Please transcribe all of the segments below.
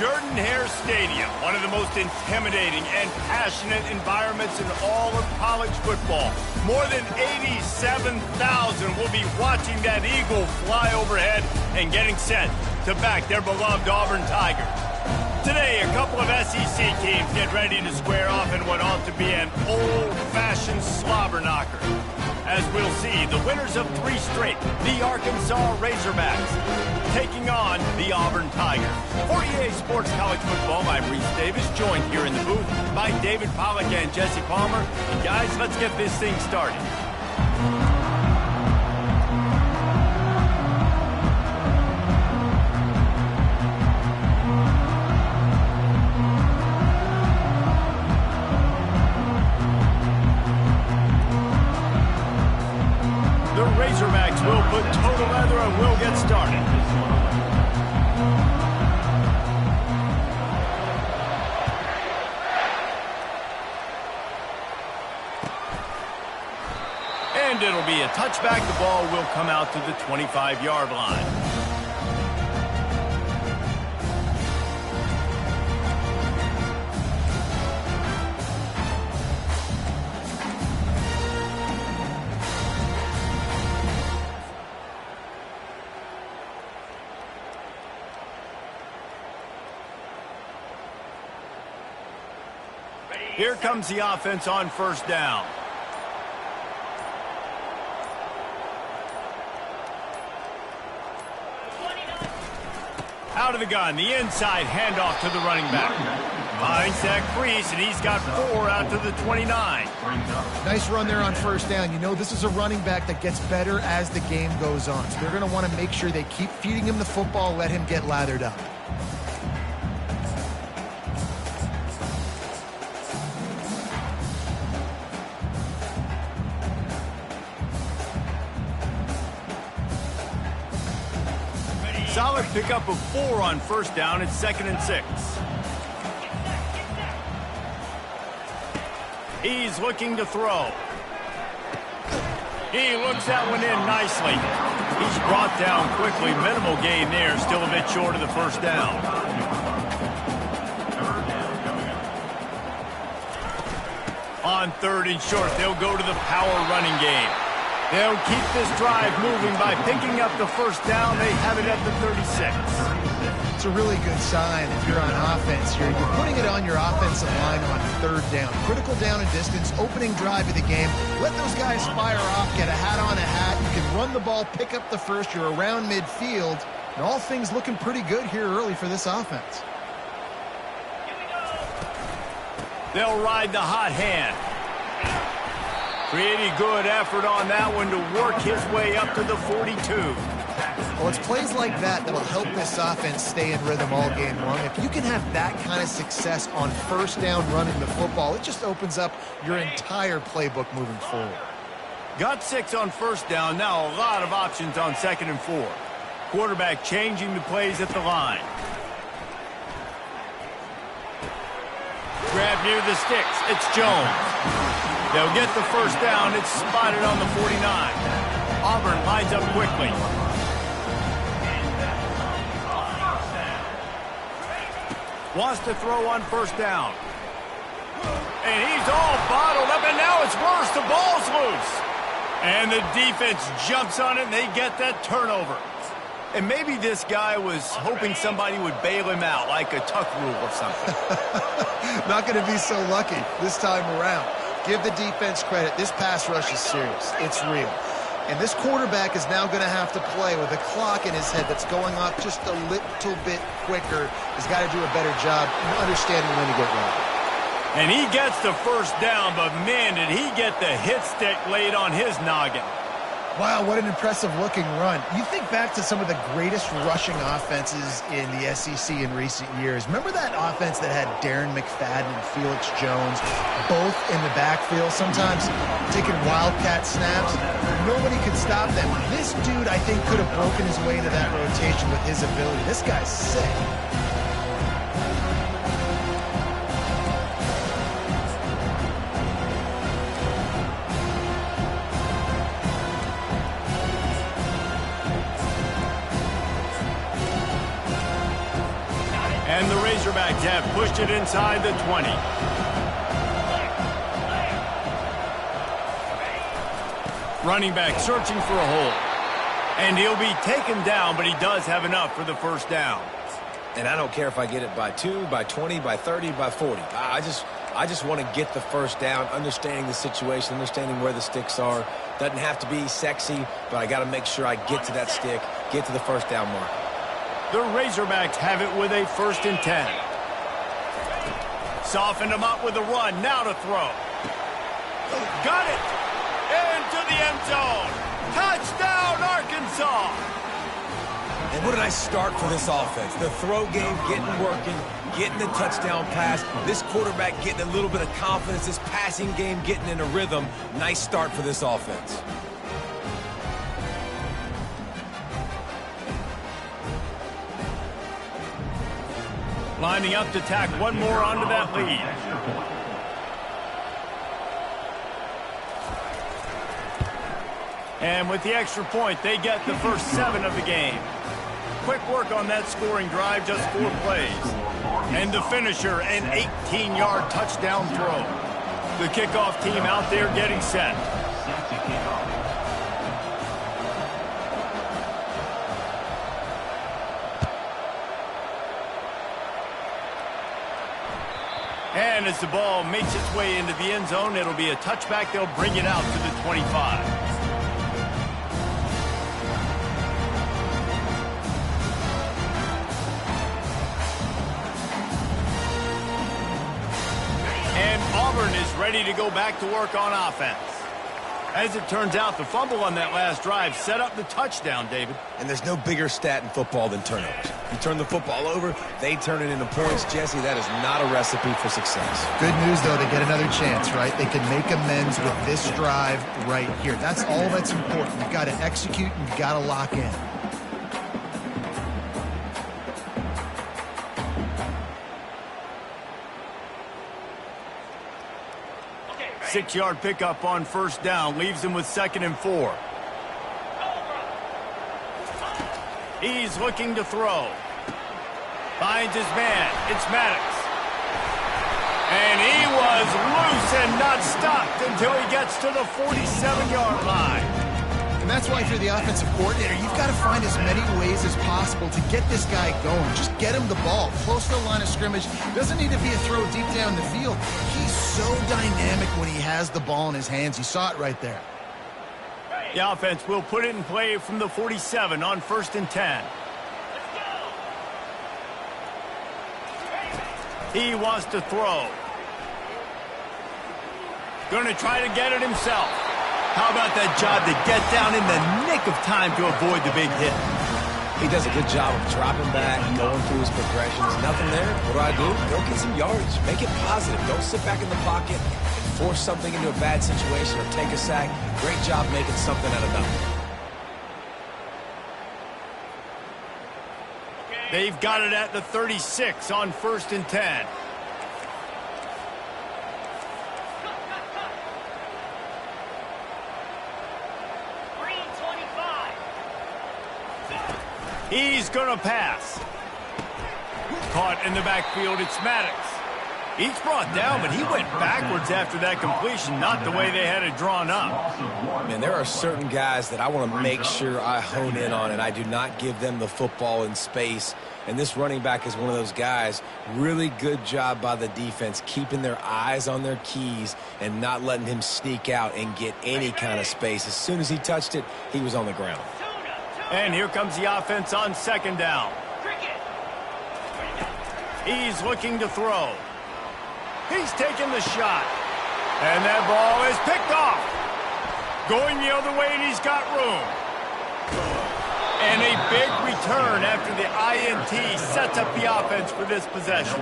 Jordan-Hare Stadium, one of the most intimidating and passionate environments in all of college football. More than 87,000 will be watching that eagle fly overhead and getting set to back their beloved Auburn Tigers. Today, a couple of SEC teams get ready to square off in what ought to be an old-fashioned slobber knocker. As we'll see, the winners of 3 straight, the Arkansas Razorbacks, taking on the Auburn Tigers. For EA Sports College Football, I'm Reese Davis, joined here in the booth by David Pollack and Jesse Palmer. And guys, let's get this thing started. The Razorbacks will put total leather and we'll get started. And it'll be a touchback. The ball will come out to the 25-yard line. Here comes the offense on first down. Out of the gun, the inside handoff to the running back. Finds that crease, and he's got 4 out to the 29. Nice run there on first down. You know, this is a running back that gets better as the game goes on. So they're going to want to make sure they keep feeding him the football, let him get lathered up. Solid pickup of 4 on first down. It's 2nd and 6. He's looking to throw. He looks that one in nicely. He's brought down quickly. Minimal gain there. Still a bit short of the first down. On 3rd and short, they'll go to the power running game. They'll keep this drive moving by picking up the first down. They have it at the 36. It's a really good sign if you're on offense here. You're putting it on your offensive line on 3rd down. Critical down and distance, opening drive of the game. Let those guys fire off, get a hat on a hat. You can run the ball, pick up the first. You're around midfield. And all things looking pretty good here early for this offense. They'll ride the hot hand. Pretty good effort on that one to work his way up to the 42. Well, it's plays like that that'll help this offense stay in rhythm all game long. If you can have that kind of success on first down running the football, it just opens up your entire playbook moving forward. Got 6 on first down. Now a lot of options on 2nd and 4. Quarterback changing the plays at the line. Grab near the sticks. It's Jones. They'll get the first down. It's spotted on the 49. Auburn lines up quickly. Wants to throw on first down. And he's all bottled up, and now it's worse. The ball's loose. And the defense jumps on it, and they get that turnover. And maybe this guy was hoping somebody would bail him out, like a tuck rule or something. Not going to be so lucky this time around. Give the defense credit. This pass rush is serious. It's real. And this quarterback is now going to have to play with a clock in his head that's going off just a little bit quicker. He's got to do a better job understanding when to get ready. And he gets the first down, but man, did he get the hit stick laid on his noggin. Wow, what an impressive-looking run. You think back to some of the greatest rushing offenses in the SEC in recent years. Remember that offense that had Darren McFadden and Felix Jones both in the backfield, sometimes taking wildcat snaps? Nobody could stop them. This dude, I think, could have broken his way into that rotation with his ability. This guy's sick. And the Razorbacks have pushed it inside the 20. Running back searching for a hole. And he'll be taken down, but he does have enough for the first down. And I don't care if I get it by 2, by 20, by 30, by 40. I just want to get the first down, understanding the situation, understanding where the sticks are. Doesn't have to be sexy, but I got to make sure I get to that stick, get to the first down mark. The Razorbacks have it with a 1st and 10. Softened him up with a run. Now to throw. Got it. Into the end zone. Touchdown, Arkansas. And what did I start for this offense? The throw game getting working, getting the touchdown pass. This quarterback getting a little bit of confidence. This passing game getting in a rhythm. Nice start for this offense. Lining up to tack one more onto that lead. And with the extra point, they get the first 7 of the game. Quick work on that scoring drive, just 4 plays. And the finisher, an 18-yard touchdown throw. The kickoff team out there getting set. And as the ball makes its way into the end zone, it'll be a touchback. They'll bring it out to the 25. Auburn is ready to go back to work on offense. As it turns out, the fumble on that last drive set up the touchdown, David. And there's no bigger stat in football than turnovers. You turn the football over, they turn it into points. Jesse, that is not a recipe for success. Good news, though, they get another chance, right? They can make amends with this drive right here. That's all that's important. You've got to execute and you've got to lock in. Six-yard pickup on first down leaves him with 2nd and 4. He's looking to throw. Finds his man. It's Maddox. And he was loose and not stopped until he gets to the 47-yard line. And that's why if you're the offensive coordinator, you've got to find as many ways as possible to get this guy going. Just get him the ball close to the line of scrimmage. Doesn't need to be a throw deep down the field. He's so dynamic when he has the ball in his hands. You saw it right there. The offense will put it in play from the 47 on 1st and 10. He wants to throw. Going to try to get it himself. How about that job to get down in the nick of time to avoid the big hit? He does a good job of dropping back, going through his progressions. Nothing there. What do? Go get some yards. Make it positive. Don't sit back in the pocket and force something into a bad situation or take a sack. Great job making something out of nothing. They've got it at the 36 on 1st and 10. He's going to pass. Caught in the backfield, it's Maddox. He's brought down, but he went backwards after that completion, not the way they had it drawn up. Man, there are certain guys that I want to make sure I hone in on, and I do not give them the football in space. And this running back is one of those guys. Really good job by the defense, keeping their eyes on their keys and not letting him sneak out and get any kind of space. As soon as he touched it, he was on the ground. And here comes the offense on 2nd down. He's looking to throw. He's taking the shot. And that ball is picked off. Going the other way, and he's got room. And a big return after the INT sets up the offense for this possession.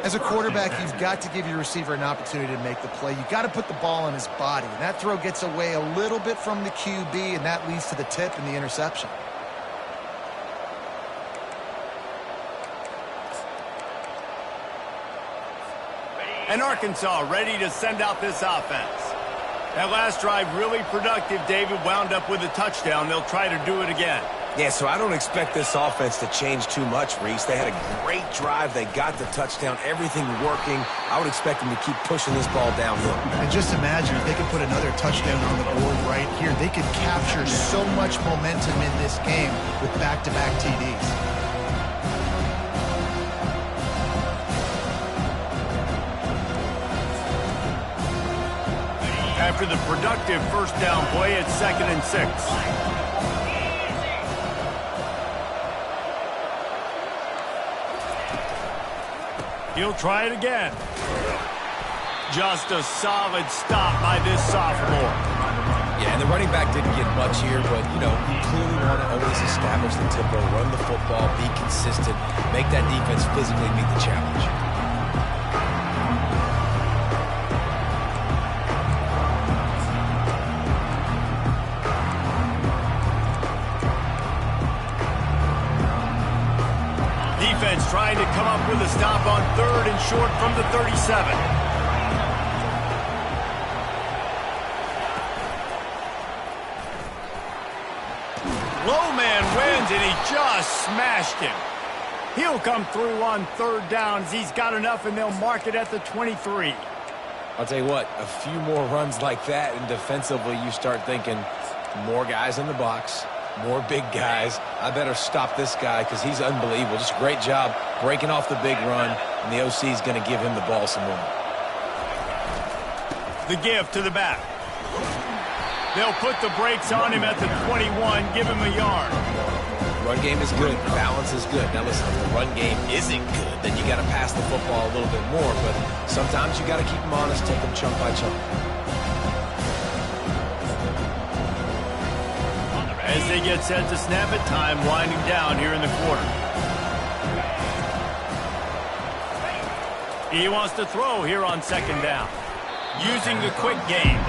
As a quarterback, you've got to give your receiver an opportunity to make the play. You've got to put the ball on his body. And that throw gets away a little bit from the QB, and that leads to the tip and the interception. And Arkansas ready to send out this offense. That last drive really productive. David wound up with a touchdown. They'll try to do it again. Yeah, so I don't expect this offense to change too much, Reese. They had a great drive. They got the touchdown. Everything working. I would expect them to keep pushing this ball downhill. And just imagine if they could put another touchdown on the board right here. They could capture so much momentum in this game with back-to-back TDs. After the productive first down play, it's 2nd and 6. He'll try it again. Just a solid stop by this sophomore. Yeah, and the running back didn't get much here, but, you know, you clearly want to always establish the tempo, run the football, be consistent, make that defense physically meet the challenge. Defense trying to come up with a stop on 3rd and short from the 37. Low man wins, and he just smashed him. He'll come through on 3rd downs. He's got enough, and they'll mark it at the 23. I'll tell you what, a few more runs like that, and defensively you start thinking more guys in the box, more big guys. I better stop this guy because he's unbelievable. Just a great job breaking off the big run, and the OC is going to give him the ball some more. The give to the back. They'll put the brakes on him at the 21, give him a yard. Run game is good. Balance is good. Now listen, if the run game isn't good, then you got to pass the football a little bit more, but sometimes you got to keep them honest, take them chunk by chunk. As they get set to snap it, time winding down here in the quarter. He wants to throw here on 2nd down. Using the quick game.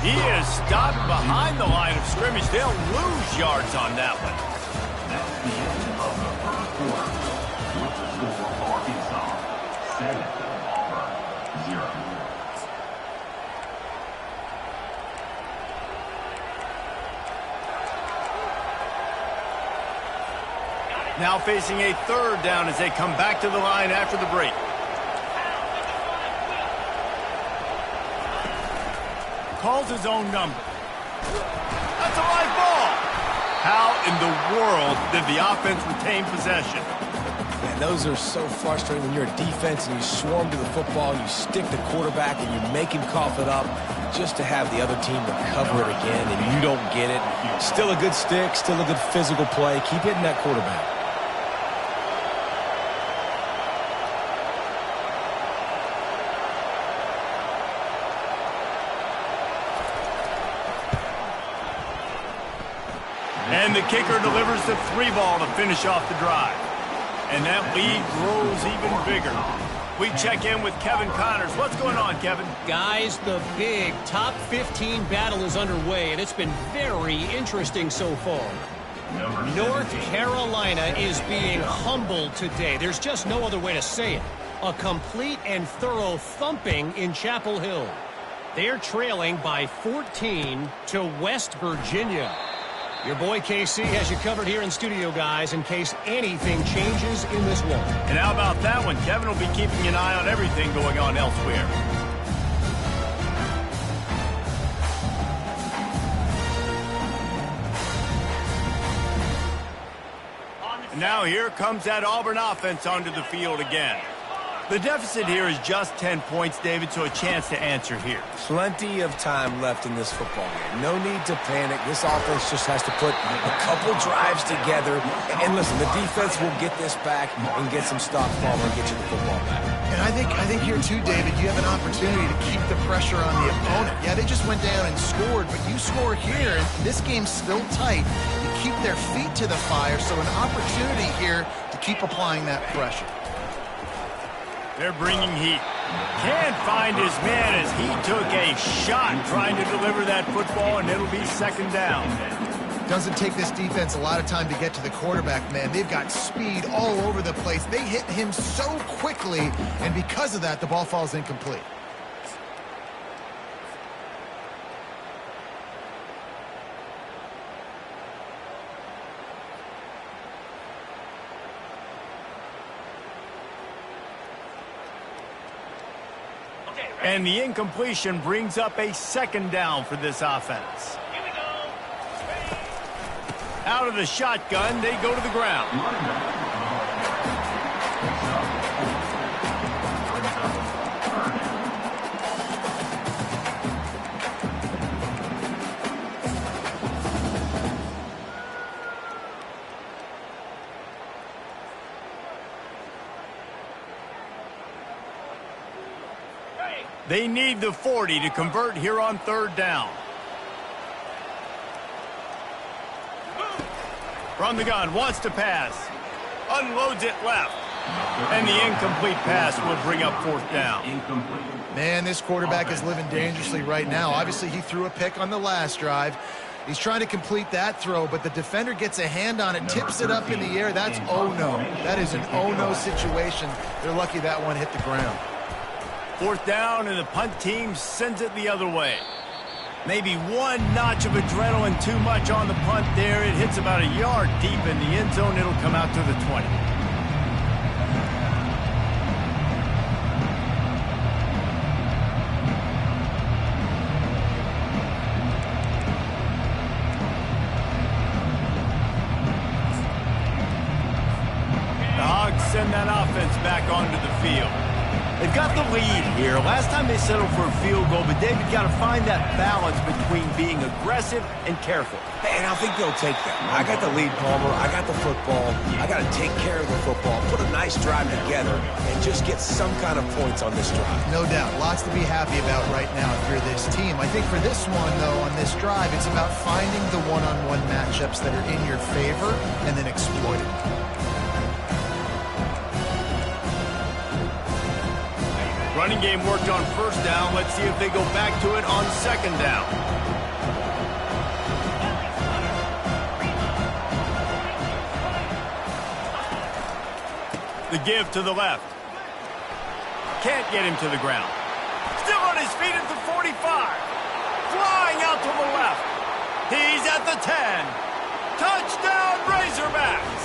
He is stopped behind the line of scrimmage. They'll lose yards on that one. That's the end of the first quarter. What's the score for Arkansas? 7, Auburn 0. Now facing a 3rd down as they come back to the line after the break. Calls his own number. That's a live ball. How in the world did the offense retain possession? Man, those are so frustrating when you're a defense and you swarm to the football, you stick the quarterback and you make him cough it up just to have the other team recover it again and you don't get it. Still a good stick, still a good physical play. Keep hitting that quarterback. And the kicker delivers the 3 ball to finish off the drive. And that lead grows even bigger. We check in with Kevin Connors. What's going on, Kevin? Guys, the big top 15 battle is underway, and it's been very interesting so far. North Carolina is being humbled today. There's just no other way to say it. A complete and thorough thumping in Chapel Hill. They're trailing by 14 to West Virginia. Your boy KC has you covered here in studio, guys, in case anything changes in this one. And how about that one? Kevin will be keeping an eye on everything going on elsewhere. And now here comes that Auburn offense onto the field again. The deficit here is just 10 points, David, so a chance to answer here. Plenty of time left in this football game. No need to panic. This offense just has to put a couple drives together. And listen, the defense will get this back and get some stop form and get you the football back. And I think here too, David, you have an opportunity to keep the pressure on the opponent. Yeah, they just went down and scored, but you score here, and this game's still tight. You keep their feet to the fire, so an opportunity here to keep applying that pressure. They're bringing heat. Can't find his man as he took a shot trying to deliver that football, and it'll be 2nd down. Doesn't take this defense a lot of time to get to the quarterback, man. They've got speed all over the place. They hit him so quickly, and because of that, the ball falls incomplete. And the incompletion brings up a second down for this offense. Out of the shotgun, they go to the ground. They need the 40 to convert here on third down. From the gun, wants to pass. Unloads it left. And the incomplete pass will bring up fourth down. Man, this quarterback is living dangerously right now. Obviously, he threw a pick on the last drive. He's trying to complete that throw, but the defender gets a hand on it, tips it up in the air. That's oh-no. That is an oh-no situation. They're lucky that one hit the ground. Fourth down, and the punt team sends it the other way. Maybe one notch of adrenaline too much on the punt there. It hits about a yard deep in the end zone. It'll come out to the 20. The Hogs send that offense back onto the field. They've got the lead here. Last time they settled for a field goal, but David got to find that balance between being aggressive and careful. And I think they'll take that. I got the lead, Palmer. I got the football. I got to take care of the football, put a nice drive together, and just get some kind of points on this drive. No doubt. Lots to be happy about right now if you're this team. I think for this one, though, on this drive, it's about finding the one-on-one matchups that are in your favor and then exploiting them. Running game worked on first down. Let's see if they go back to it on second down. The give to the left. Can't get him to the ground. Still on his feet at the 45. Flying out to the left. He's at the 10. Touchdown Razorbacks.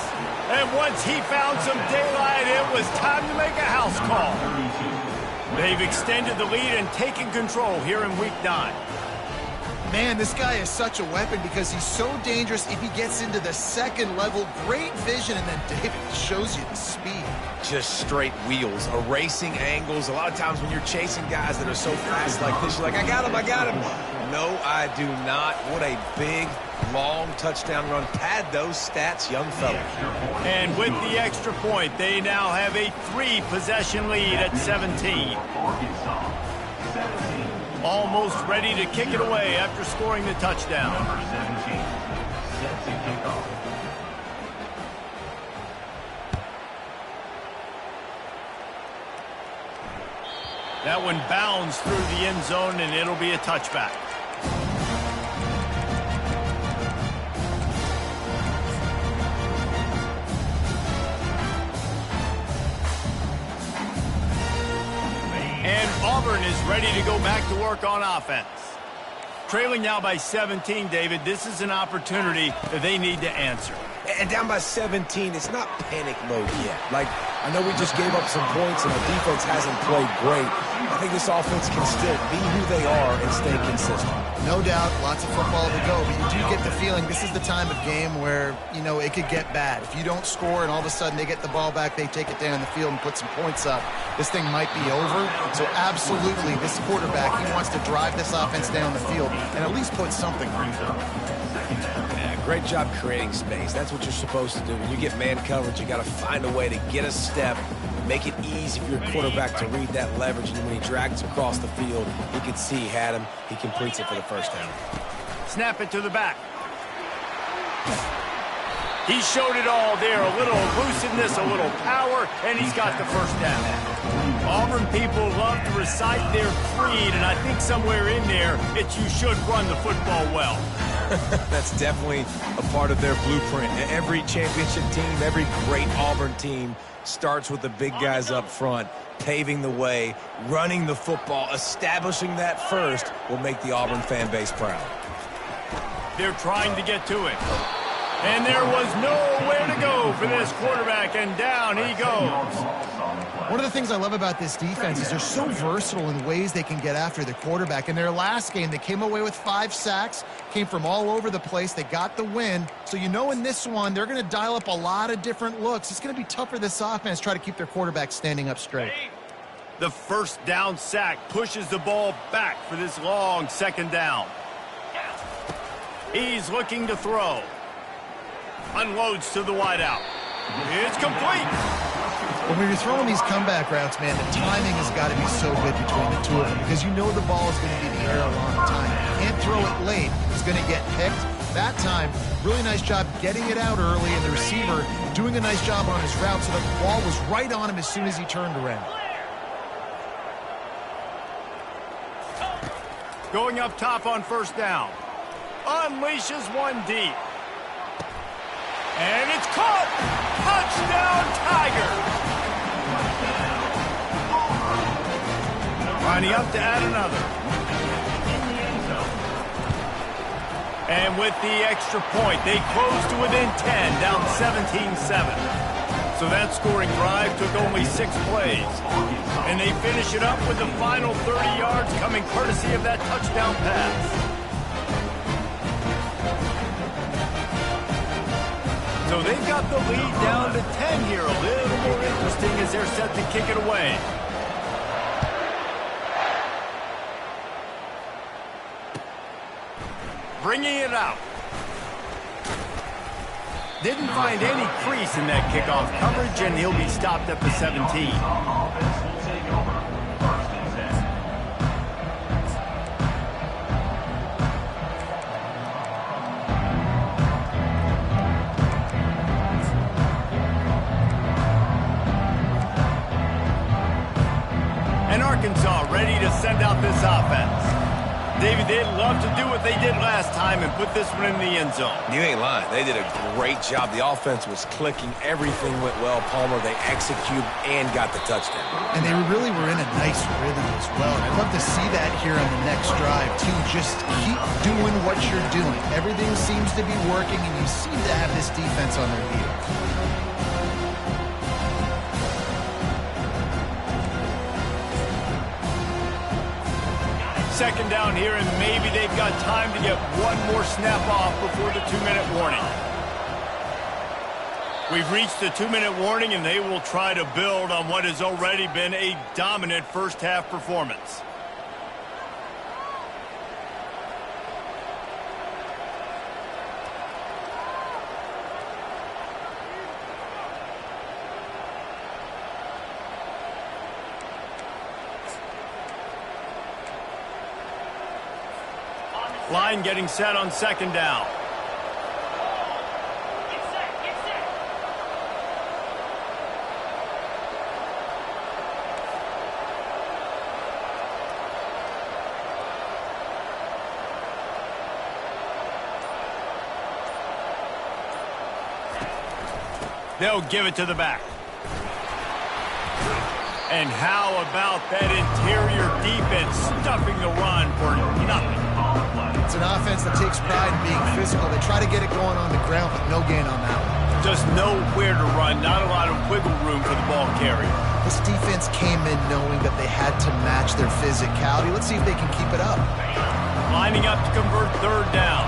And once he found some daylight, it was time to make a house call. They've extended the lead and taken control here in Week 9. Man, this guy is such a weapon because he's so dangerous if he gets into the second level. Great vision, and then David shows you the speed. Just straight wheels, erasing angles. A lot of times when you're chasing guys that are so fast like this, you're like, I got him, I got him. No, I do not. What a big, long touchdown run. Pad those stats, young fella. And with the extra point, they now have a 3-possession lead at 17. Almost ready to kick it away after scoring the touchdown. Number 17 sets a kickoff. That one bounds through the end zone, and it'll be a touchback. And Auburn is ready to go back to work on offense. Trailing now by 17, David, this is an opportunity that they need to answer. And down by 17, it's not panic mode yet. Like, I know we just gave up some points and the defense hasn't played great. I think this offense can still be who they are and stay consistent. No doubt, lots of football to go, but you do get the feeling this is the time of game where, you know, it could get bad. If you don't score and all of a sudden they get the ball back, they take it down the field and put some points up, this thing might be over. So absolutely, this quarterback, he wants to drive this offense down the field and at least put something on it. Yeah, great job creating space. That's what you're supposed to do. When you get man coverage, you got to find a way to get a step, make it easy for your quarterback to read that leverage, and when he drags across the field, he can see he had him. He completes it for the first down. Snap it to the back. He showed it all there. A little elusiveness, a little power, and he's got the first down. Auburn people love to recite their creed, and I think somewhere in there, it's you should run the football well. That's definitely a part of their blueprint. Every championship team, every great Auburn team starts with the big guys up front, paving the way, running the football, establishing that first will make the Auburn fan base proud. They're trying to get to it. And there was nowhere to go for this quarterback, and down he goes. One of the things I love about this defense is they're so versatile in ways they can get after the quarterback. In their last game, they came away with 5 sacks, came from all over the place. They got the win. So you know in this one, they're going to dial up a lot of different looks. It's going to be tough for this offense to try to keep their quarterback standing up straight. The first down sack pushes the ball back for this long second down. He's looking to throw. Unloads to the wideout. It's complete. When you're throwing these comeback routes, man, the timing has got to be so good between the two of them because you know the ball is going to be in the air a long time. You can't throw it late. It's going to get picked. That time, really nice job getting it out early, and the receiver doing a nice job on his route so that the ball was right on him as soon as he turned around. Going up top on first down. Unleashes one deep. And it's caught! Touchdown, Tigers! Lining up to add another. And with the extra point, they close to within 10, down 17-7. So that scoring drive took only 6 plays. And they finish it up with the final 30 yards coming courtesy of that touchdown pass. So they've got the lead down to 10 here. A little more interesting as they're set to kick it away. Bringing it out. Didn't find any crease in that kickoff coverage, and he'll be stopped at the 17. Offense will take over. First and 10. And Arkansas ready to send out this offense. David, they'd love to do what they did last time and put this one in the end zone. You ain't lying. They did a great job. The offense was clicking. Everything went well. Palmer, they executed and got the touchdown. And they really were in a nice rhythm as well. And I'd love to see that here on the next drive, too. Just keep doing what you're doing. Everything seems to be working, and you seem to have this defense on their heels. Second down here, and maybe they've got time to get one more snap off before the 2-minute warning. We've reached the 2-minute warning, and they will try to build on what has already been a dominant first-half performance. Line getting set on second down. They'll give it to the back. And how about that interior defense stuffing the run for nothing? It's an offense that takes pride in being physical. They try to get it going on the ground, but no gain on that one. Just nowhere to run, not a lot of wiggle room for the ball carrier. This defense came in knowing that they had to match their physicality. Let's see if they can keep it up. Lining up to convert third down.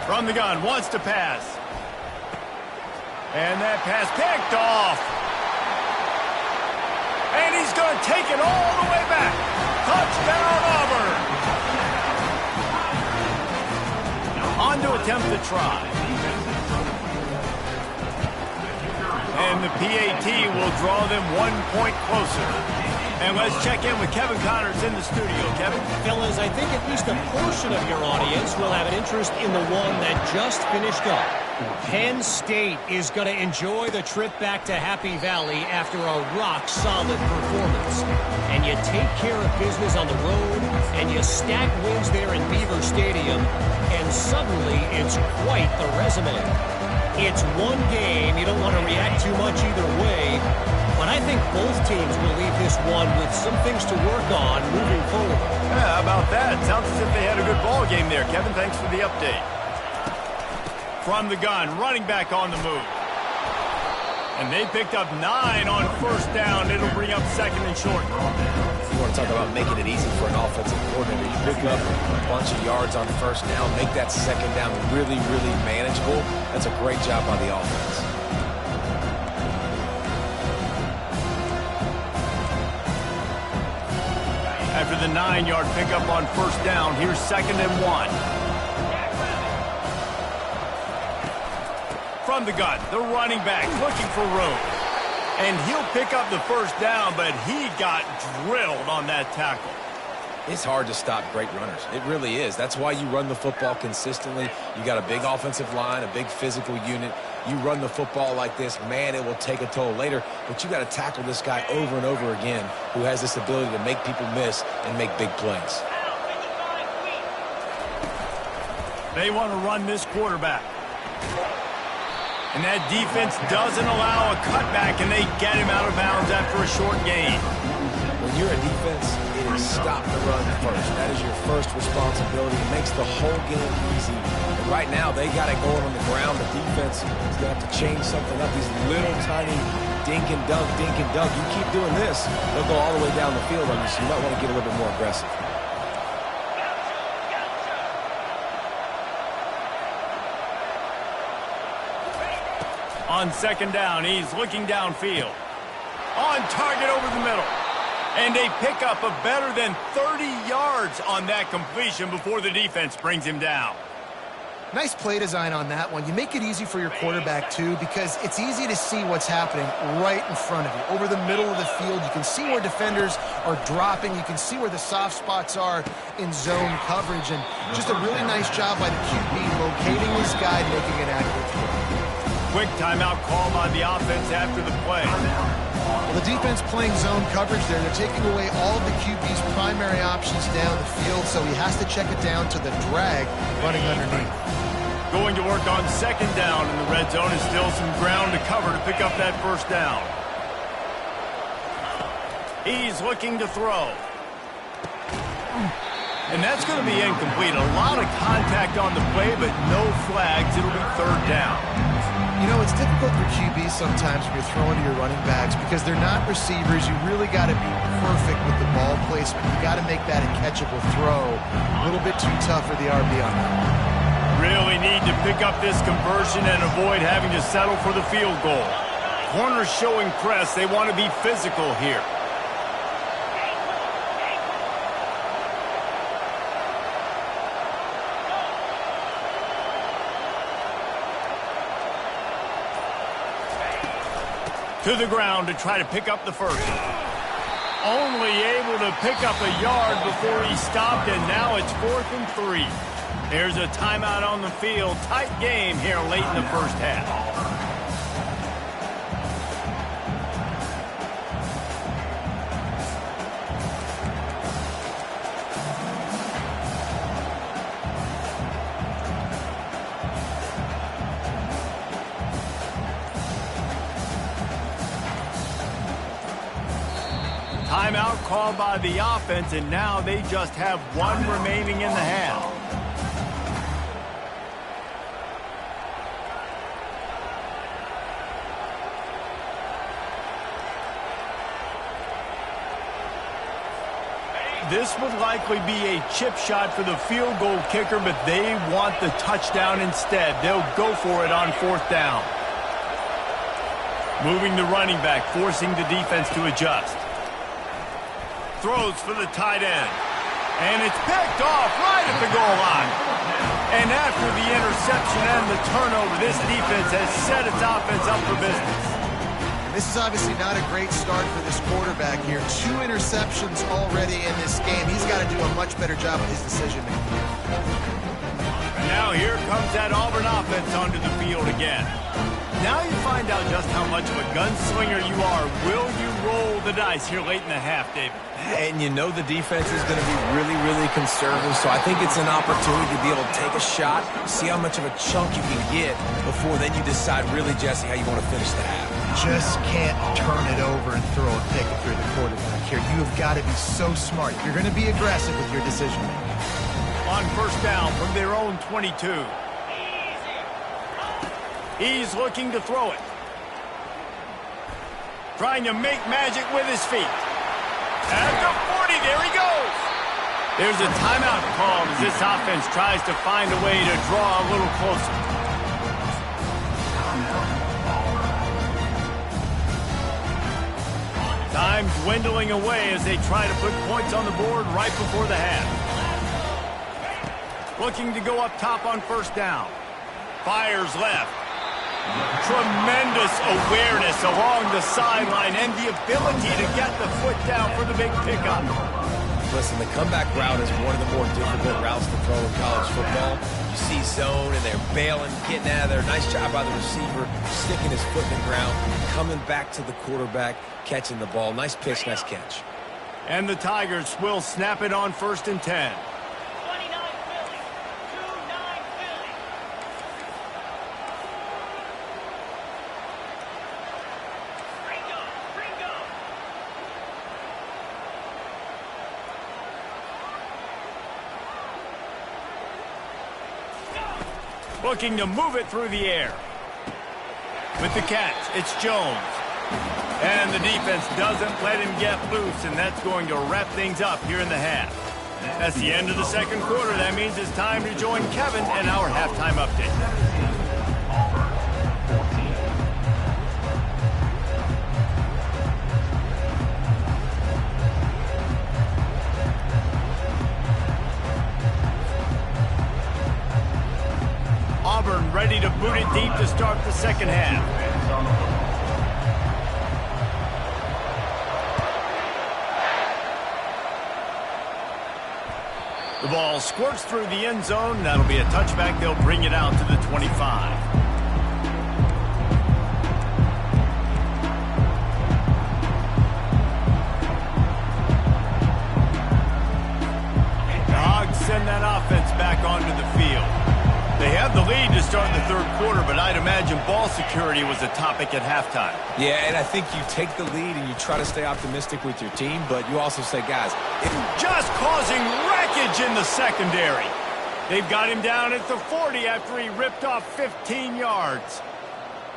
From the gun, wants to pass. And that pass picked off. And he's going to take it all the way back. Touchdown, Auburn. On to attempt to try. And the PAT will draw them 1 point closer. And let's check in with Kevin Connors in the studio. Kevin? Fellas, I think at least a portion of your audience will have an interest in the one that just finished up. Penn State is going to enjoy the trip back to Happy Valley after a rock-solid performance. And you take care of business on the road, and you stack wins there in Beaver Stadium, and suddenly it's quite the resume. It's one game. You don't want to react too much either way, but I think both teams will leave this one with some things to work on moving forward. Yeah, how about that? Sounds as if they had a good ball game there. Kevin, thanks for the update. From the gun, running back on the move. And they picked up 9 on first down. It'll bring up second and short. You want to talk about making it easy for an offensive coordinator. You pick up a bunch of yards on first down, make that second down really, really manageable. That's a great job by the offense. After the 9-yard pickup on first down, here's second and 1. From the gun, the running back looking for room. And he'll pick up the first down, but he got drilled on that tackle. It's hard to stop great runners. It really is. That's why you run the football consistently. You got a big offensive line, a big physical unit. You run the football like this, man, it will take a toll later. But you got to tackle this guy over and over again who has this ability to make people miss and make big plays. They want to run this quarterback. And that defense doesn't allow a cutback, and they get him out of bounds after a short gain. When you're a defense, it is stop the run first. That is your first responsibility. It makes the whole game easy. And right now, they got it going on the ground. The defense is going to have to change something up. These little tiny dink and dunk, dink and dunk. You keep doing this, they'll go all the way down the field on you, so you might want to get a little bit more aggressive. On second down, he's looking downfield. On target over the middle. And they pick up a better than 30 yards on that completion before the defense brings him down. Nice play design on that one. You make it easy for your quarterback, too, because it's easy to see what's happening right in front of you. Over the middle of the field, you can see where defenders are dropping. You can see where the soft spots are in zone coverage. And just a really nice job by the QB locating this guy, making an accurate throw. Quick timeout call by the offense after the play. Well, the defense playing zone coverage there. They're taking away all of the QB's primary options down the field, so he has to check it down to the drag running underneath. Going to work on second down in the red zone, and still some ground to cover to pick up that first down. He's looking to throw. And that's going to be incomplete. A lot of contact on the play, but no flags. It'll be third down. You know, it's difficult for QBs sometimes when you're throwing to your running backs because they're not receivers. You really got to be perfect with the ball placement. You got to make that a catchable throw. A little bit too tough for the RB on that. Really need to pick up this conversion and avoid having to settle for the field goal. Corners showing press. They want to be physical here. To the ground to try to pick up the first. Only able to pick up a yard before he stopped, and now it's 4th and 3. There's a timeout on the field. Tight game here late in the first half. Timeout called by the offense, and now they just have one remaining in the half. This would likely be a chip shot for the field goal kicker, but they want the touchdown instead. They'll go for it on 4th down. Moving the running back, forcing the defense to adjust. Throws for the tight end. And it's picked off right at the goal line. And after the interception and the turnover, this defense has set its offense up for business. This is obviously not a great start for this quarterback here. 2 interceptions already in this game. He's got to do a much better job of his decision-making. And now here comes that Auburn offense onto the field again. Now you find out just how much of a gunslinger you are. Will you roll the dice here late in the half, David? And you know the defense is going to be really, really conservative, so I think it's an opportunity to be able to take a shot, see how much of a chunk you can get before then you decide really, Jesse, how you want to finish the half. Just can't turn it over and throw a pick if you're the quarterback here. You have got to be so smart. You're going to be aggressive with your decision-making. On first down from their own 22. He's looking to throw it. trying to make magic with his feet. At the 40, there he goes. There's a timeout called as this offense tries to find a way to draw a little closer. Time dwindling away as they try to put points on the board right before the half. Looking to go up top on first down. Fires left. Tremendous awareness along the sideline and the ability to get the foot down for the big pickup. Listen, the comeback route is one of the more difficult routes to throw in college football. You see zone, and they're bailing, getting out of there. Nice job by the receiver, sticking his foot in the ground, coming back to the quarterback, catching the ball. Nice pitch, nice catch. And the Tigers will snap it on 1st and 10. Looking to move it through the air. With the catch, it's Jones. And the defense doesn't let him get loose, and that's going to wrap things up here in the half. That's the end of the second quarter. That means it's time to join Kevin and our halftime update. Auburn ready to boot it deep to start the second half. The ball squirts through the end zone. That'll be a touchback. They'll bring it out to the 25. The Hogs send that offense back onto the field. They have the lead to start the third quarter, but I'd imagine ball security was a topic at halftime. Yeah, and I think you take the lead and you try to stay optimistic with your team, but you also say, guys, just causing wreckage in the secondary. They've got him down at the 40 after he ripped off 15 yards.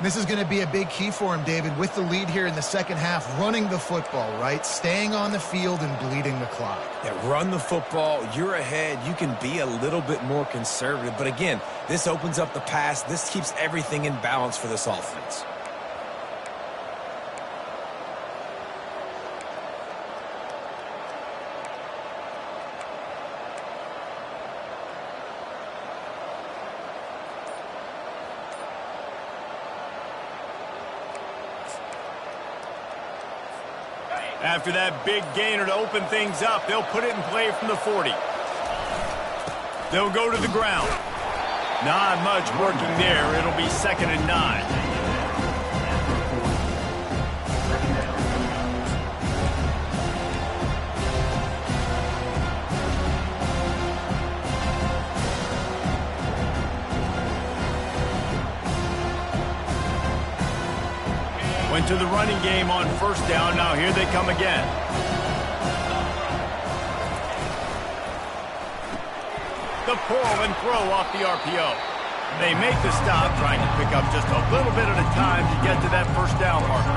This is going to be a big key for him, David, with the lead here in the second half, running the football, right? Staying on the field and bleeding the clock. Yeah, run the football. You're ahead. You can be a little bit more conservative. But again, this opens up the pass. This keeps everything in balance for this offense. After that big gainer to open things up, they'll put it in play from the 40. They'll go to the ground. Not much working there. It'll be 2nd and 9. Went to the running game on first down. Now here they come again. The pull and throw off the RPO. They make the stop, trying to pick up just a little bit at a time to get to that first down marker.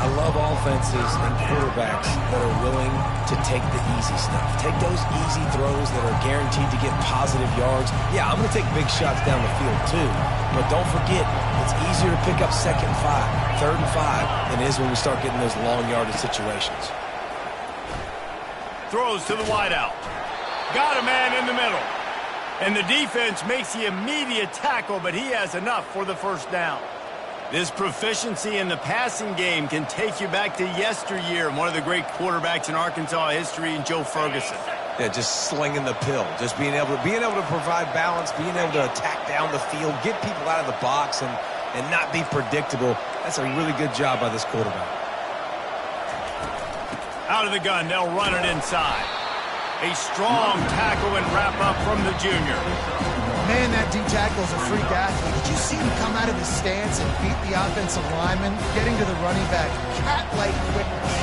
I love offenses and quarterbacks that are willing to take the easy stuff. Take those easy throws that are guaranteed to get positive yards. Yeah, I'm going to take big shots down the field too. But don't forget, it's easier to pick up 2nd and 5, 3rd and 5 than it is when we start getting those long yardage situations. Throws to the wideout. Got a man in the middle. And the defense makes the immediate tackle, but he has enough for the first down. This proficiency in the passing game can take you back to yesteryear and one of the great quarterbacks in Arkansas history, Joe Ferguson. Yeah, just slinging the pill, just being able to provide balance, being able to attack down the field, get people out of the box, and not be predictable. That's a really good job by this quarterback. Out of the gun, they'll run it inside. A strong tackle and wrap up from the junior. Man, that D-tackle's a freak athlete. Did you see him come out of his stance and beat the offensive lineman, getting to the running back? Cat-like quickness.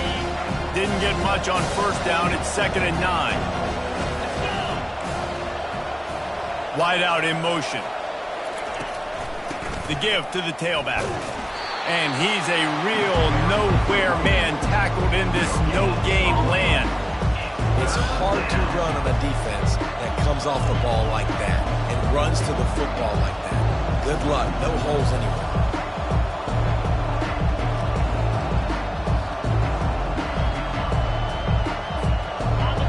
Didn't get much on first down. It's 2nd and 9. Wide out in motion. The give to the tailback. And he's a real nowhere man tackled in this no-gain land. It's hard to run on a defense that comes off the ball like that and runs to the football like that. Good luck. No holes anywhere.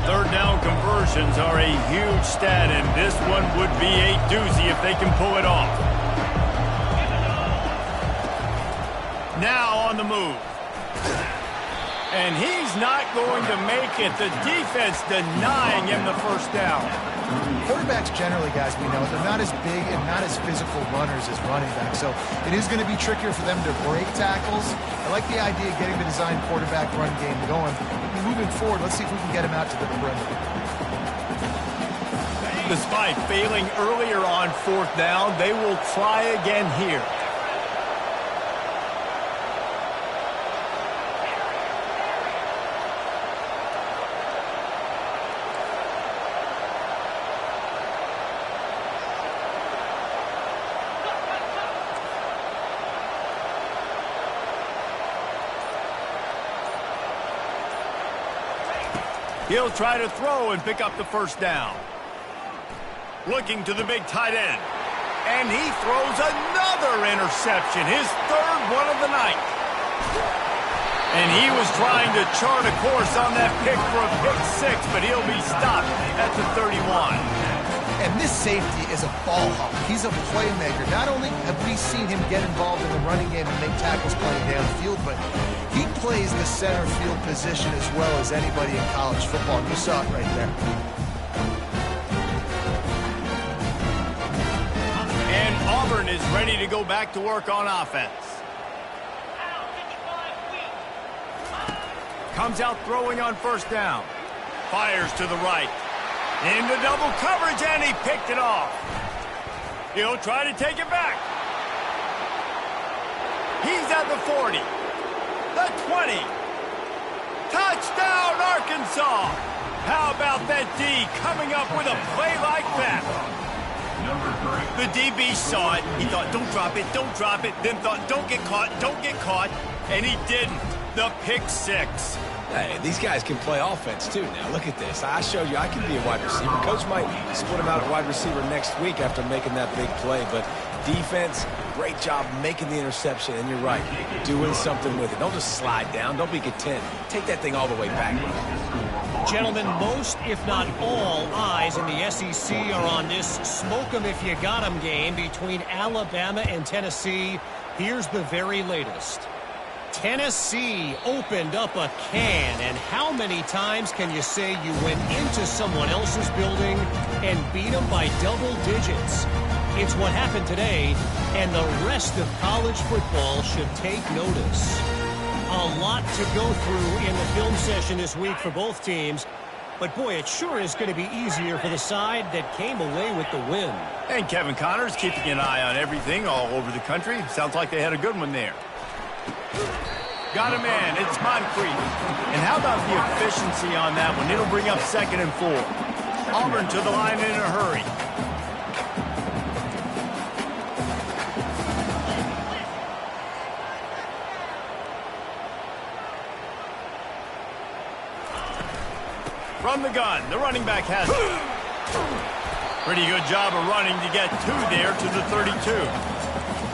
Third down conversions are a huge stat, and this one would be a doozy if they can pull it off. Now on the move. And he's not going to make it. The defense denying him the first down. Quarterbacks generally, guys, we know, they're not as big and not as physical runners as running backs. So it is going to be trickier for them to break tackles. I like the idea of getting the design quarterback run game going. Moving forward, let's see if we can get him out to the perimeter. Despite failing earlier on fourth down, they will try again here. He'll try to throw and pick up the first down. Looking to the big tight end. And he throws another interception, his third one of the night. And he was trying to chart a course on that pick for a pick six, but he'll be stopped at the 31. And this safety is a ball hawk. He's a playmaker. Not only have we seen him get involved in the running game and make tackles playing downfield, but he plays the center field position as well as anybody in college football. And you saw it right there. And Auburn is ready to go back to work on offense. Comes out throwing on first down. Fires to the right. Into double coverage, and he picked it off. He'll try to take it back. He's at the 40. The 20. Touchdown, Arkansas. How about that D coming up with a play like that? The DB saw it. He thought, don't drop it, don't drop it. Then thought, don't get caught, don't get caught. And he didn't. The pick six. Hey, these guys can play offense, too. Now, look at this. I showed you I can be a wide receiver. Coach might split him out at wide receiver next week after making that big play. But defense, great job making the interception. And you're right, doing something with it. Don't just slide down. Don't be content. Take that thing all the way back. Gentlemen, most, if not all, eyes in the SEC are on this smoke 'em if you got 'em game between Alabama and Tennessee. Here's the very latest. Tennessee opened up a can, and how many times can you say you went into someone else's building and beat them by double digits? It's what happened today, and the rest of college football should take notice. A lot to go through in the film session this week for both teams, but boy, it sure is going to be easier for the side that came away with the win. And Kevin Connors keeping an eye on everything all over the country. Sounds like they had a good one there. Got a man. It's Moncrief. And how about the efficiency on that one? It'll bring up 2nd and 4. Auburn to the line in a hurry. From the gun, the running back has it. Pretty good job of running to get 2 there to the 32.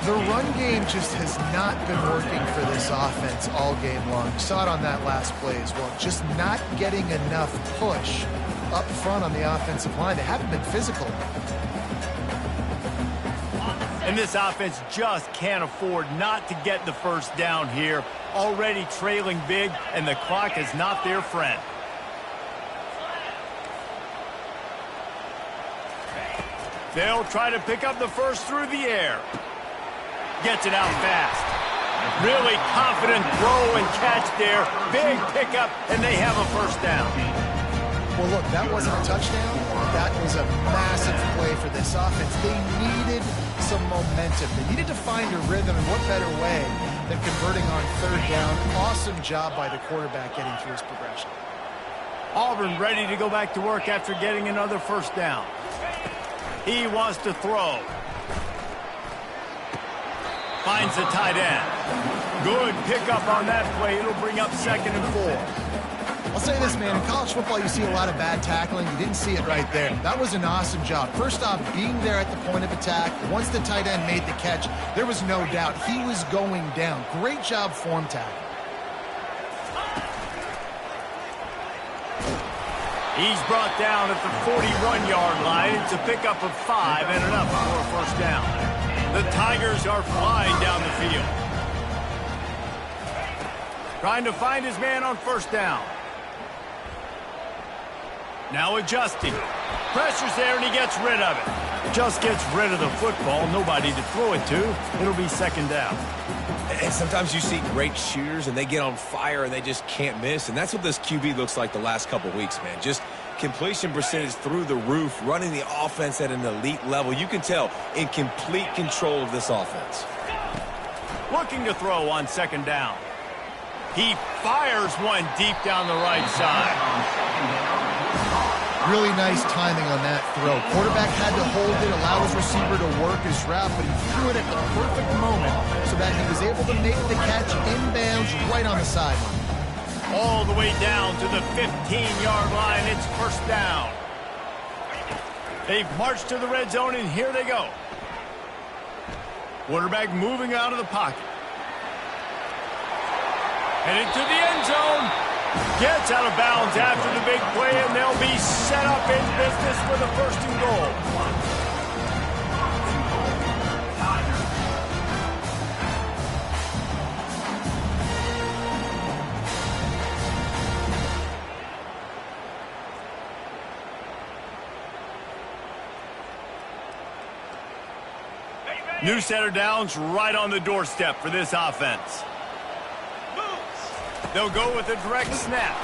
The run game just has not been working for this offense all game long. You saw it on that last play as well. Just not getting enough push up front on the offensive line. They haven't been physical. And this offense just can't afford not to get the first down here. Already trailing big, and the clock is not their friend. They'll try to pick up the first through the air. Gets it out fast. Really confident throw and catch there. Big pickup, and they have a first down. Well, look, that wasn't a touchdown. That was a massive play for this offense. They needed some momentum. They needed to find a rhythm, and what better way than converting on 3rd down. Awesome job by the quarterback getting through his progression. Auburn ready to go back to work after getting another first down. He wants to throw. finds the tight end. Good pickup on that play. It'll bring up 2nd and 4. I'll say this, man. In college football, you see a lot of bad tackling. You didn't see it right there. That was an awesome job. First off, being there at the point of attack. Once the tight end made the catch, there was no doubt he was going down. Great job form tackle. He's brought down at the 41-yard line. It's a pickup of 5 and enough for a first down. The Tigers are flying down the field. Trying to find his man on first down. Now adjusting. Pressure's there and he gets rid of it. Just gets rid of the football. Nobody to throw it to. It'll be 2nd down. And sometimes you see great shooters and they get on fire and they just can't miss. And that's what this QB looks like the last couple weeks, man. Just completion percentage through the roof, running the offense at an elite level. You can tell in complete control of this offense. Looking to throw on 2nd down. He fires one deep down the right side. Really nice timing on that throw. Quarterback had to hold it, allow his receiver to work his route, but he threw it at the perfect moment so that he was able to make the catch inbounds right on the sideline. All the way down to the 15-yard line. It's first down. They've marched to the red zone, and here they go. Quarterback moving out of the pocket. Headed to the end zone. Gets out of bounds after the big play, and they'll be set up in business for the 1st and goal. New set of downs right on the doorstep for this offense. They'll go with a direct snap.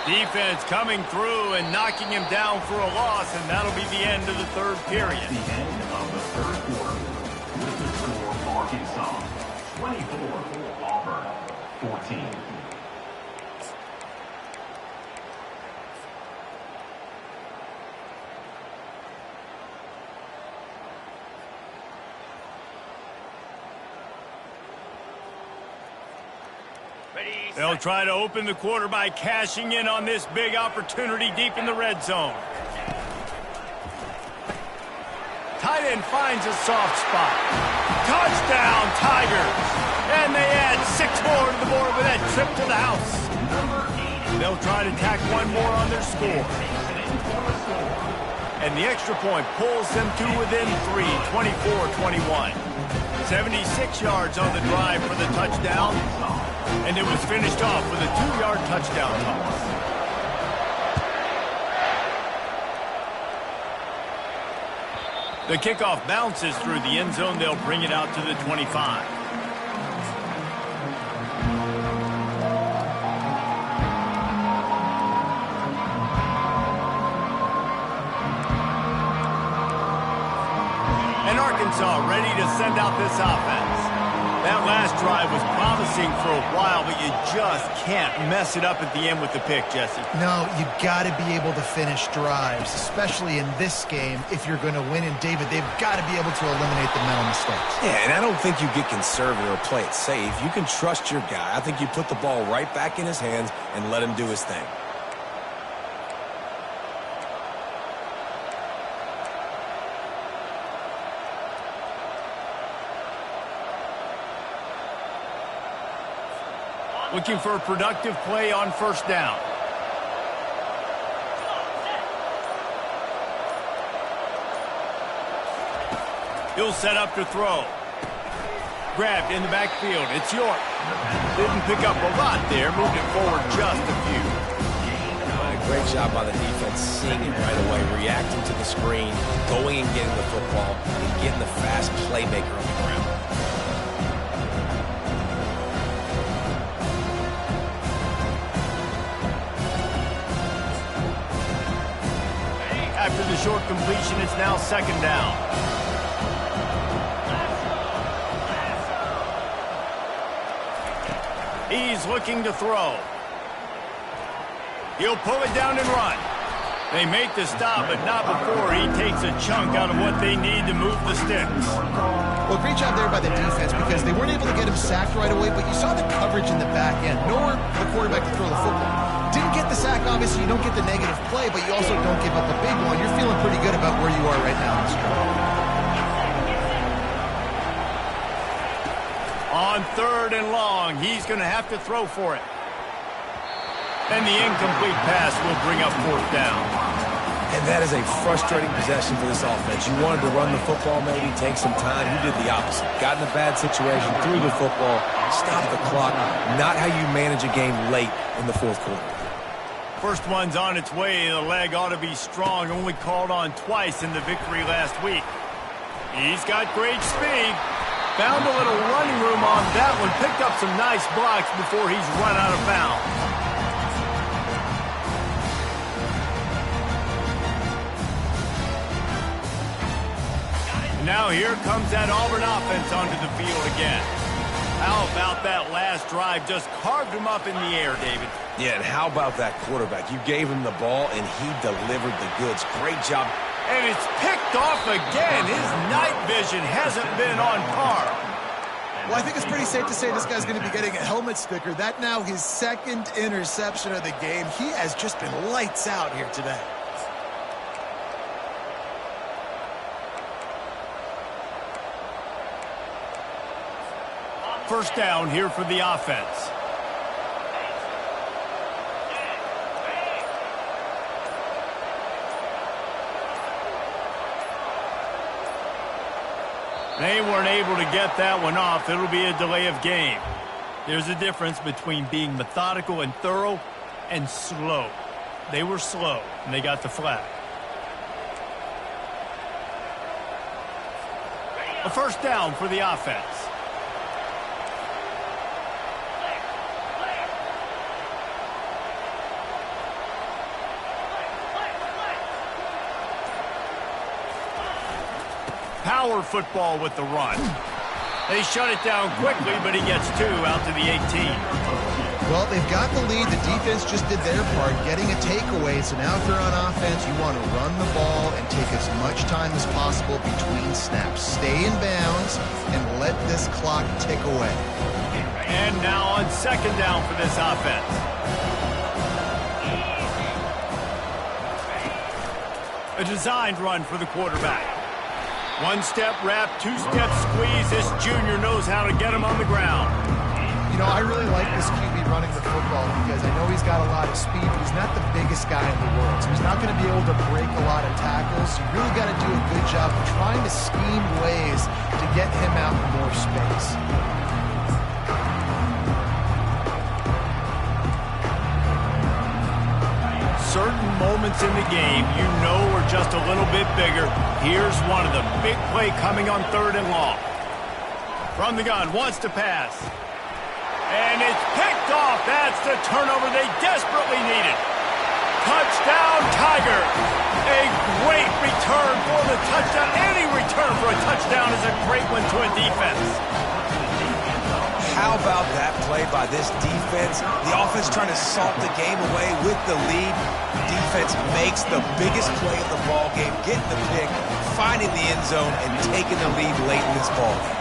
Defense coming through and knocking him down for a loss, and that'll be the end of the 3rd period. The end of the 3rd quarter. With the score, Arkansas 24, Auburn 14. They'll try to open the quarter by cashing in on this big opportunity deep in the red zone. Tight end finds a soft spot. Touchdown, Tigers! And they add 6 more to the board with that trip to the house. They'll try to tack one more on their score. And the extra point pulls them to within 3, 24-21. 76 yards on the drive for the touchdown. And it was finished off with a 2-yard touchdown toss. The kickoff bounces through the end zone. They'll bring it out to the 25. And Arkansas ready to send out this offense. That last drive was promising for a while, but you just can't mess it up at the end with the pick, Jesse. No, you got to be able to finish drives, especially in this game if you're going to win. And, David, they've got to be able to eliminate the mental mistakes. Yeah, and I don't think you get conservative or play it safe. You can trust your guy. I think you put the ball right back in his hands and let him do his thing. Looking for a productive play on first down. He'll set up to throw. Grabbed in the backfield. It's York. Didn't pick up a lot there. Moved it forward just a few. Great job by the defense, seeing it right away, reacting to the screen, going and getting the football, and getting the fast playmaker on the ground. After the short completion, it's now 2nd down. He's looking to throw. He'll pull it down and run. They make the stop, but not before he takes a chunk out of what they need to move the sticks. Well, great job there by the defense because they weren't able to get him sacked right away, but you saw the coverage in the back end. Nowhere for the quarterback to throw the football. Didn't get the sack, obviously. You don't get the negative play, but you also don't give up a big one. You're feeling pretty good about where you are right now in this drive. On 3rd and long, he's going to have to throw for it. And the incomplete pass will bring up 4th down. And that is a frustrating possession for this offense. You wanted to run the football, maybe take some time. You did the opposite. Got in a bad situation, threw the football, stopped the clock. Not how you manage a game late in the 4th quarter. First one's on its way. The leg ought to be strong. Only called on twice in the victory last week. He's got great speed. Found a little running room on that one. Picked up some nice blocks before he's run out of bounds. Now here comes that Auburn offense onto the field again. How about that last drive? Just carved him up in the air, David. Yeah, and how about that quarterback? You gave him the ball, and he delivered the goods. Great job. And it's picked off again. His night vision hasn't been on par. Well, I think it's pretty safe to say this guy's going to be getting a helmet sticker. That now his 2nd interception of the game. He has just been lights out here today. First down here for the offense. They weren't able to get that one off. It'll be a delay of game. There's a difference between being methodical and thorough and slow. They were slow, and they got the flag. A first down for the offense. Power football with the run. They shut it down quickly, but he gets 2 out to the 18. Well, they've got the lead. The defense just did their part, getting a takeaway. So now if you're on offense, you want to run the ball and take as much time as possible between snaps. Stay in bounds and let this clock tick away. And now on 2nd down for this offense. A designed run for the quarterback. 1-step wrap, 2-step squeeze. This junior knows how to get him on the ground. You know, I really like this QB running the football because I know he's got a lot of speed, but he's not the biggest guy in the world. So he's not going to be able to break a lot of tackles. So you really got to do a good job of trying to scheme ways to get him out in more space. Certain moments in the game you know are just a little bit bigger. Here's one of them. Big play coming on 3rd and long. From the gun, wants to pass. And it's picked off. That's the turnover they desperately needed. Touchdown, Tiger. A great return for the touchdown. Any return for a touchdown is a great one to a defense. How about that play by this defense? The offense trying to salt the game away with the lead. Defense makes the biggest play of the ball game, getting the pick, finding the end zone, and taking the lead late in this ball game.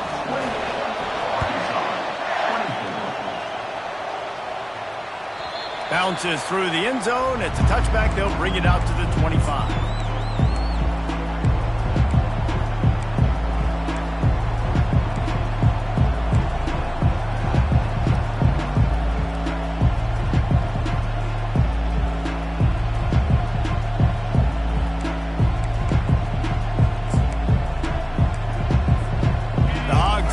Bounces through the end zone. It's a touchback. They'll bring it out to the 25.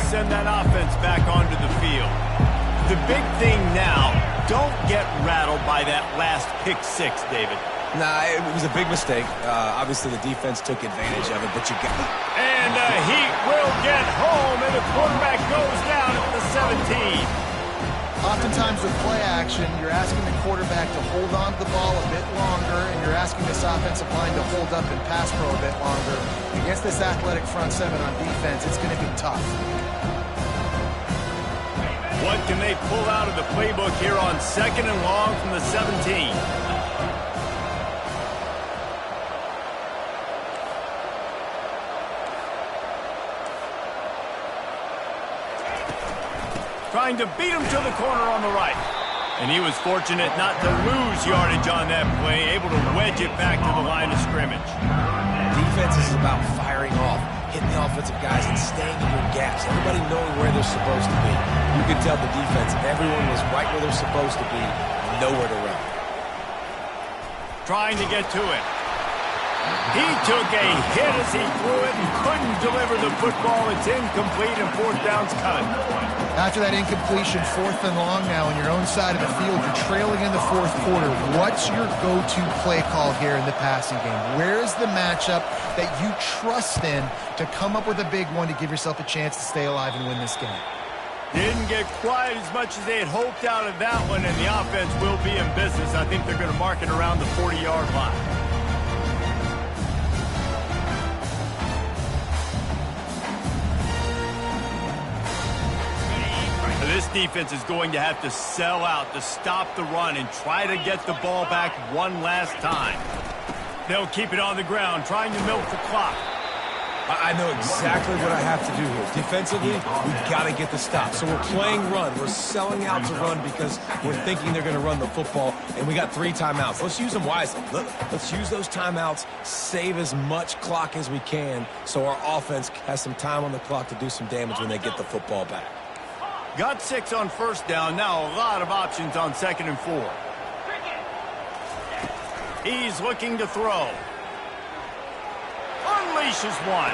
Send that offense back onto the field. The big thing now, don't get rattled by that last pick 6, David. Nah, it was a big mistake. Obviously, the defense took advantage of it, but you got it. And he will get home, and the quarterback goes down at the 17. Oftentimes with play action, you're asking the quarterback to hold on to the ball a bit longer, and you're asking this offensive line to hold up and pass pro a bit longer. Against this athletic front 7 on defense, it's going to be tough. What can they pull out of the playbook here on 2nd and long from the 17? trying to beat him to the corner on the right. And he was fortunate not to lose yardage on that play, able to wedge it back to the line of scrimmage. Defense is about firing off, hitting the offensive guys, and staying in your gaps. Everybody knowing where they're supposed to be. You could tell the defense, everyone was right where they're supposed to be, nowhere to run. Trying to get to it. He took a hit as he threw it and couldn't deliver the football. It's incomplete and fourth down's cut. After that incompletion, 4th and long now on your own side of the field. You're trailing in the fourth quarter. What's your go-to play call here in the passing game? Where is the matchup that you trust in to come up with a big one to give yourself a chance to stay alive and win this game? Didn't get quite as much as they had hoped out of that one, and the offense will be in business. I think they're going to mark it around the 40-yard line. This defense is going to have to sell out to stop the run and try to get the ball back one last time. They'll keep it on the ground, trying to milk the clock. I know exactly what I have to do here. Defensively, we've got to get the stop. So we're playing run. We're selling out to run because we're thinking they're going to run the football, and we got 3 timeouts. Let's use them wisely. Let's use those timeouts, save as much clock as we can so our offense has some time on the clock to do some damage when they get the football back. Got 6 on first down. Now a lot of options on 2nd and 4. He's looking to throw. Unleashes one.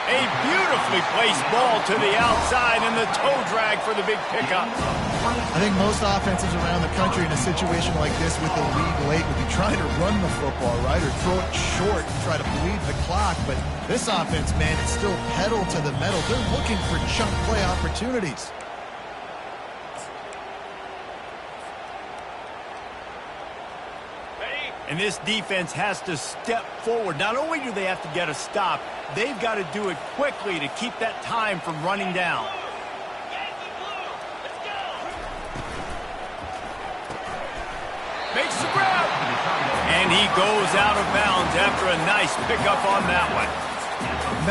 A beautifully placed ball to the outside and the toe drag for the big pickup. I think most offenses around the country in a situation like this with the lead late would be trying to run the football, right, or throw it short and try to bleed the clock. But this offense, man, it's still pedal to the metal. They're looking for chunk play opportunities. And this defense has to step forward. Not only do they have to get a stop, they've got to do it quickly to keep that time from running down. Makes the grab. And he goes out of bounds after a nice pickup on that one.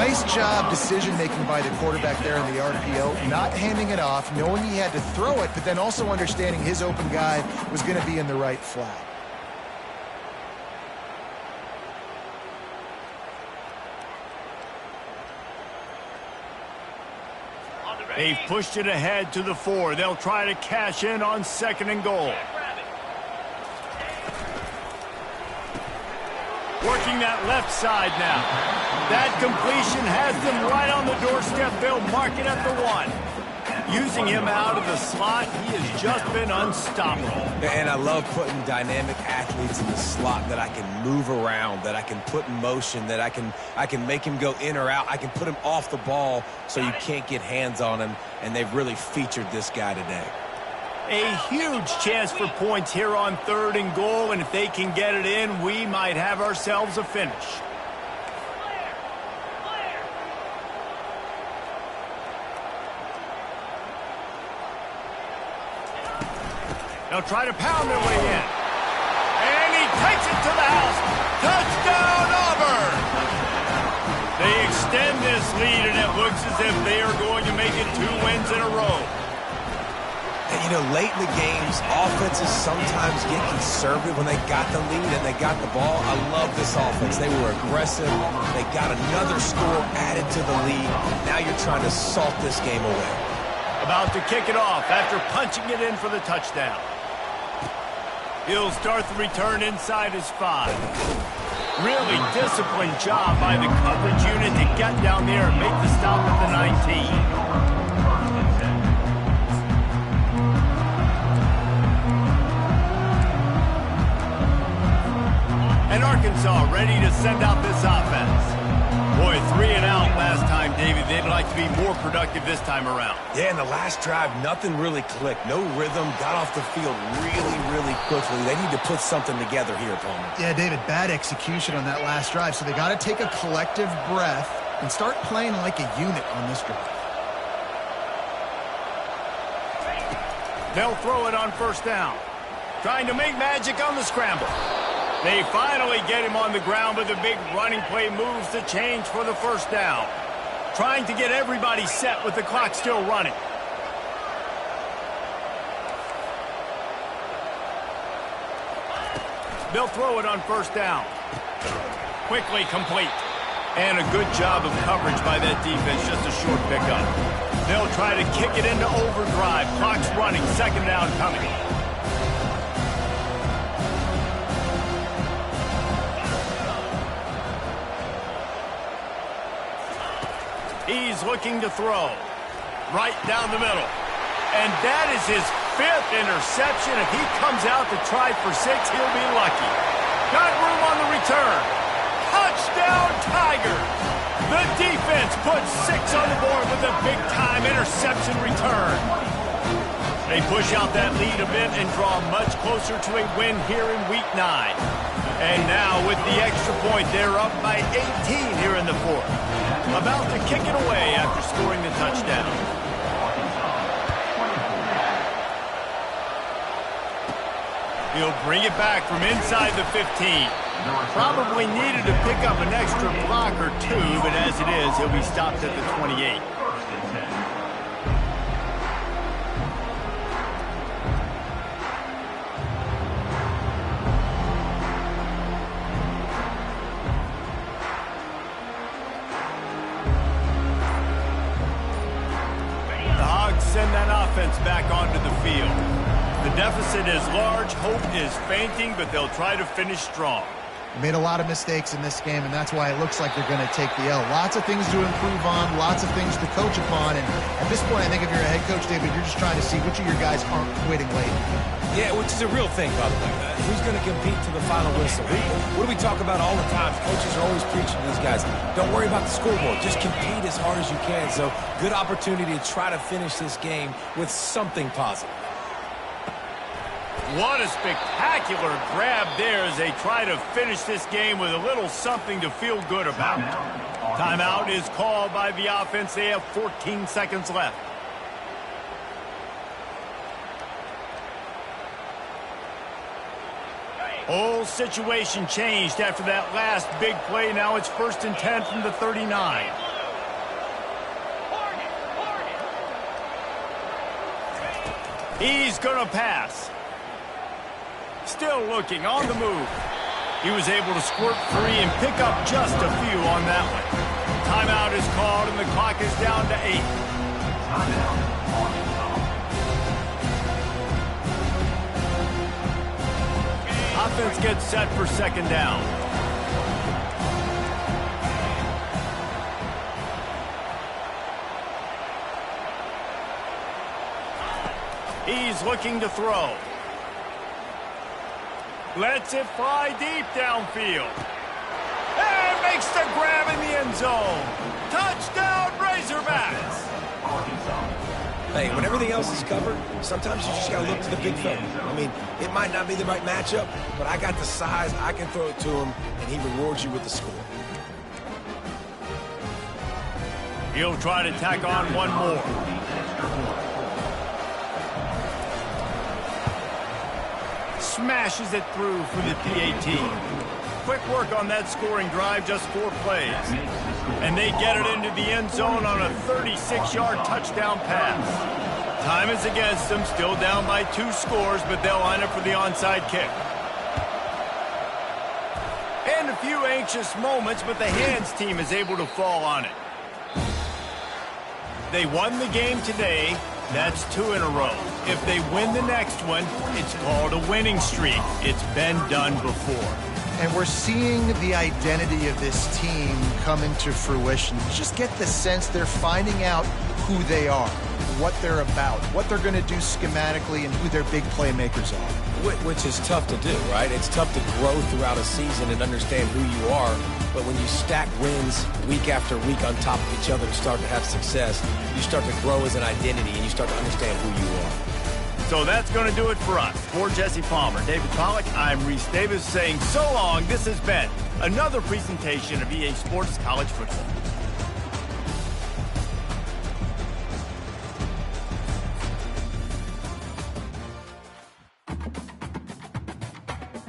Nice job decision-making by the quarterback there in the RPO, not handing it off, knowing he had to throw it, but then also understanding his open guy was going to be in the right flat. They've pushed it ahead to the 4. They'll try to cash in on 2nd and goal. Working that left side now. That completion has them right on the doorstep. They'll mark it at the 1. Using him out of the slot, he has just been unstoppable. And I love putting dynamic athletes in the slot that I can move around, that I can put in motion, that I can make him go in or out. I can put him off the ball so you can't get hands on him, and they've really featured this guy today. A huge chance for points here on 3rd and goal, and if they can get it in, we might have ourselves a finish. They'll try to pound their way in. And he takes it to the house. Touchdown, Auburn! They extend this lead, and it looks as if they are going to make it 2 wins in a row. And, you know, late in the games, offenses sometimes get conservative when they got the lead and they got the ball. I love this offense. They were aggressive. They got another score added to the lead. Now you're trying to salt this game away. About to kick it off after punching it in for the touchdown. He'll start the return inside his 5. Really disciplined job by the coverage unit to get down there and make the stop at the 19. And Arkansas ready to send out this offense. Boy, 3 and out last time, David. They'd like to be more productive this time around. Yeah, in the last drive, nothing really clicked. No rhythm, got off the field really quickly. They need to put something together here, Palmer. Yeah, David, bad execution on that last drive, so they got to take a collective breath and start playing like a unit on this drive. They'll throw it on 1st down. Trying to make magic on the scramble. They finally get him on the ground, but the big running play moves the change for the 1st down. Trying to get everybody set with the clock still running. They'll throw it on first down. Quickly complete. And a good job of coverage by that defense, just a short pickup. They'll try to kick it into overdrive. Clock's running, second down coming. He's looking to throw. Right down the middle. And that is his 5th interception. If he comes out to try for 6, he'll be lucky. Got room on the return. Touchdown, Tigers! The defense puts 6 on the board with a big-time interception return. They push out that lead a bit and draw much closer to a win here in Week 9. And now, with the extra point, they're up by 18 here in the 4th. About to kick it away after scoring the touchdown. He'll bring it back from inside the 15. Probably needed to pick up an extra block or 2, but as it is, he'll be stopped at the 28. The Hogs send that offense back onto the field. The deficit is large, hope is fainting, but they'll try to finish strong. Made a lot of mistakes in this game, and that's why it looks like they're going to take the L. Lots of things to improve on, lots of things to coach upon, and at this point, I think if you're a head coach, David, you're just trying to see which of your guys aren't quitting late. Yeah, which is a real thing, by the way. Who's going to compete to the final whistle? What do we talk about all the time? Coaches are always preaching to these guys. Don't worry about the scoreboard. Just compete as hard as you can. So, good opportunity to try to finish this game with something positive. What a spectacular grab there as they try to finish this game with a little something to feel good about. Timeout is called by the offense. They have 14 seconds left. Whole situation changed after that last big play. Now it's 1st and 10 from the 39. He's going to pass. Still looking, on the move. He was able to squirt free and pick up just a few on that one. Timeout is called, and the clock is down to 8. Offense gets set for second down. He's looking to throw. Lets it fly deep downfield. And makes the grab in the end zone. Touchdown, Razorbacks! Hey, when everything else is covered, sometimes you just got to look to the big fella. I mean, it might not be the right matchup, but I got the size, I can throw it to him, and he rewards you with the score. He'll try to tack on one more. Smashes it through for the PAT. Quick work on that scoring drive, just 4 plays. And they get it into the end zone on a 36-yard touchdown pass. Time is against them, still down by 2 scores, but they'll line up for the onside kick. And a few anxious moments, but the hands team is able to fall on it. They won the game today. That's 2 in a row. If they win the next one, it's called a winning streak. It's been done before. And we're seeing the identity of this team come into fruition. You just get the sense they're finding out who they are, what they're about, what they're going to do schematically, and who their big playmakers are. Which is tough to do, right? It's tough to grow throughout a season and understand who you are. But when you stack wins week after week on top of each other and start to have success, you start to grow as an identity and you start to understand who you are. So that's going to do it for us. For Jesse Palmer, David Pollack, I'm Reese Davis saying so long. This has been another presentation of EA Sports College Football.